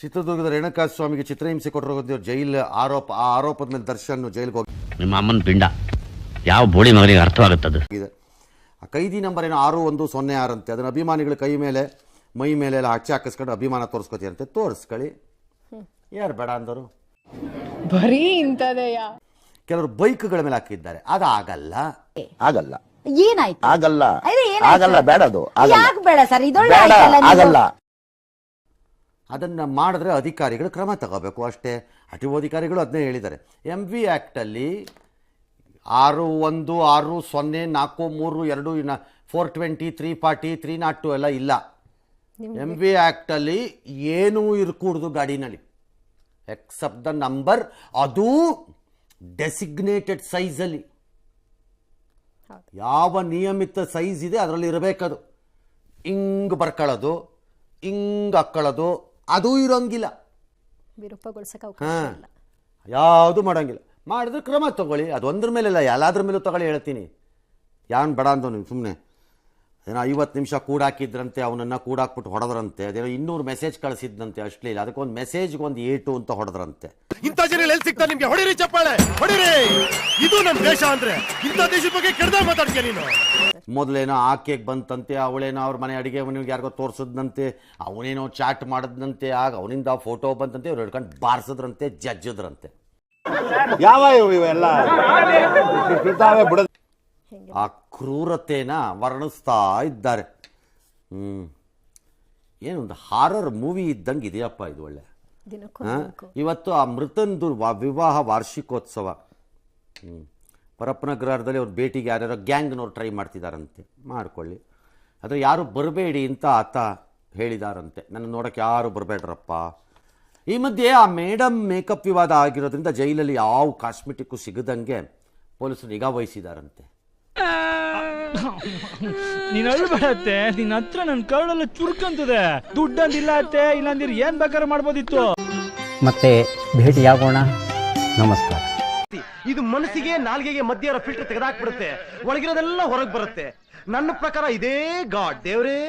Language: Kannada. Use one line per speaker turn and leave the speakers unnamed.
ಚಿತ್ರದುರ್ಗದ ರೇಣುಕಾ ಸ್ವಾಮಿಗೆ ಚಿತ್ರಹಿಂಸೆ ಕೊಟ್ಟಿರೋ ಜೈಲ್ ಆರೋಪ, ಆ ಆರೋಪದ ಮೇಲೆ ದರ್ಶನ್ ಜೈಲಿಗೆ ಹೋಗಿ
ನಿಮ್ಮ ಅಮ್ಮನ ಪಿಂಡ ಯಾವ ಬೋಳಿ ಮಗನಿಗೆ ಅರ್ಥವಾಗುತ್ತದೆ.
ಆ ಕೈದಿ ನಂಬರ್ ಏನೋ 6106 ಅಂತೆ. ಅದನ್ನ ಅಭಿಮಾನಿಗಳು ಕೈ ಮೇಲೆ ಮೈ ಮೇಲೆ ಎಲ್ಲ ಹಚ್ಚಿ ಹಾಕಿಸ್ಕೊಂಡು ಅಭಿಮಾನ ತೋರಿಸ್ಕೊತೀರಂತೆ. ತೋರಿಸ್ಕೊಳ್ಳಿ, ಯಾರು ಬೇಡ ಅಂದರು.
ಬರೀ ಇಂಥದೆಯ
ಕೆಲವರು ಬೈಕ್ಗಳ ಮೇಲೆ ಹಾಕಿದ್ದಾರೆ. ಅದಾಗಲ್ಲ,
ಆಗಲ್ಲ,
ಏನಾಯ್ತು?
ಆಗಲ್ಲ,
ಏನಾಯ್ತು?
ಆಗಲ್ಲ, ಬೇಡ, ಅದು
ಯಾಕೆ ಬೇಡ ಸರ್? ಇದೊಳ್ಳೆ
ಬೇಡ, ಆಗಲ್ಲ.
ಅದನ್ನ ಮಾಡಿದ್ರೆ ಅಧಿಕಾರಿಗಳು ಕ್ರಮ ತಗೋಬೇಕು ಅಷ್ಟೇ. ಅಧಿಕಾರಿಗಳು ಅದನ್ನೇ ಹೇಳಿದ್ದಾರೆ. MV ಆ್ಯಕ್ಟಲ್ಲಿ 616043 420 340 302 ಎಲ್ಲ ಇಲ್ಲ. MV ಆ್ಯಕ್ಟಲ್ಲಿ ಏನೂ ಇರ್ಕೂಡ್ದು ಗಾಡಿನಲ್ಲಿ ಎಕ್ಸೆಪ್ಟ್ ದ ನಂಬರ್. ಅದು ಡೆಸಿಗ್ನೇಟೆಡ್ ಸೈಜಲ್ಲಿ ಯಾವ ನಿಯಮಿತ ಸೈಜ್ ಇದೆ ಅದರಲ್ಲಿ ಇರಬೇಕದು. ಹಿಂಗೆ ಬರ್ಕೊಳ್ಳೋದು, ಹಿಂಗೆ ಹಾಕ್ಕೊಳ್ಳೋದು ಅದು ಇರೋಂಗಿಲ್ಲ. ಹಾಂ, ಯಾವುದು ಮಾಡೋಂಗಿಲ್ಲ. ಮಾಡಿದ್ರೆ ಕ್ರಮ ತಗೊಳ್ಳಿ. ಅದು ಒಂದ್ರ ಮೇಲೆಲ್ಲ ಎಲ್ಲಾದ್ರ ಮೇಲೂ ತಗೊಳ್ಳಿ ಹೇಳ್ತೀನಿ. ಯಾನ್ ಬೇಡ ಅಂದೋ ನೀವು ಸುಮ್ಮನೆ ಏನೋ 50 ನಿಮಿಷ ಕೂಡಾಕಿದ್ರಂತೆ, ಅವನನ್ನು ಕೂಡಾಕ್ಬಿಟ್ಟು ಹೊಡೆದ್ರಂತೆ. ಅದೇನೋ 200 ಮೆಸೇಜ್ ಕಳಿಸಿದ್ದಂತೆ ಅಷ್ಟಲಿಲ್ಲ. ಅದಕ್ಕೊಂದು ಮೆಸೇಜ್ಗೆ ಒಂದು ಏಟು ಅಂತ ಹೊಡೆದ್ರಂತೆ.
ಇಂಥ ಜನ ಎಲ್ಲಿ ಸಿಗ್ತಾರೆ ನಿಮ್ಗೆ? ಹೊಡಿರಿ ಚಪ್ಪಾಳೆ, ಹೊಡಿರಿ. ಇದು ನಮ್ಮ ದೇಶ ಅಂದ್ರೆ. ಇಂಥ ದೇಶದ ಬಗ್ಗೆ ಕೆಡ್ದ ಮಾತಾಡ್ತೀಯ ನೀನು.
ಮೊದಲೇನೋ ಆಕೆಗೆ ಬಂತಂತೆ, ಅವಳೇನೋ ಅವ್ರ ಮನೆ ಅಡುಗೆ ಮನೆಗೆ ಯಾರಿಗೋ ತೋರಿಸಿದ್ನಂತೆ, ಅವನೇನೋ ಚಾಟ್ ಮಾಡಿದ್ನಂತೆ, ಆಗ ಅವನಿಂದ ಫೋಟೋ ಬಂತಂತೆ, ಇವ್ರು ಹಿಡ್ಕೊಂಡು ಬಾರಿಸಿದ್ರಂತೆ, ಜಜ್ಜಿದ್ರಂತೆ.
ಯಾವ ಇವೆಲ್ಲ ಬಿಡೋದು.
ಆ ಕ್ರೂರತೆನ ವರ್ಣಿಸ್ತಾ ಇದ್ದಾರೆ. ಏನೊಂದು ಹಾರರ್ ಮೂವಿ ಇದ್ದಂಗೆ ಇದೆಯಪ್ಪ ಇದು. ಒಳ್ಳೆ ಇವತ್ತು ಆ ಮೃತಂದು ವಿವಾಹ ವಾರ್ಷಿಕೋತ್ಸವ. ಪರಪ್ಪನಗ್ರಹದಲ್ಲಿ ಅವ್ರ ಭೇಟಿಗೆ ಯಾರ್ಯಾರೋ ಗ್ಯಾಂಗ್ನವ್ರು ಟ್ರೈ ಮಾಡ್ತಿದ್ದಾರಂತೆ. ಮಾಡ್ಕೊಳ್ಳಿ, ಆದರೆ ಯಾರು ಬರಬೇಡಿ ಅಂತ ಆತ ಹೇಳಿದಾರಂತೆ. ನನ್ನ ನೋಡೋಕ್ಕೆ ಯಾರು ಬರಬೇಡ್ರಪ್ಪ. ಈ ಮಧ್ಯೆ ಆ ಮೇಡಮ್ ಮೇಕಪ್ ವಿವಾದ ಆಗಿರೋದ್ರಿಂದ ಜೈಲಲ್ಲಿ ಯಾವ ಕಾಸ್ಮೆಟಿಕ್ಕು ಸಿಗದಂಗೆ ಪೊಲೀಸರು ನಿಗಾ ವಹಿಸಿದಾರಂತೆ.
ನೀನ್ ಅಳ್ಬೇಡತ್ತೆ, ನಿನ್ನ ಹತ್ರ ನನ್ನ ಕರಳೆಲ್ಲ ಚುರುಕಂತದೆ. ದುಡ್ಡಂದಿಲ್ಲ ಅತ್ತೆ, ಇಲ್ಲಾಂದಿರ್ ಏನ್ ಬೇಕಾದ್ರೆ ಮಾಡ್ಬೋದಿತ್ತು.
ಮತ್ತೆ ಭೇಟಿಯಾಗೋಣ. ನಮಸ್ಕಾರ.
ಇದು ಮನಸ್ಸಿಗೆ ನಾಲ್ಗೆಗೆ ಮಧ್ಯ ಇರೋ ಫಿಲ್ಟರ್ ತೆಗೆದಾಕ್ಬಿಡುತ್ತೆ, ಒಳಗಿರೋದೆಲ್ಲ ಹೊರಗೆ ಬರುತ್ತೆ. ನನ್ನ ಪ್ರಕಾರ ಇದೇ ಗಾಡ್ ದೇವ್ರೇ.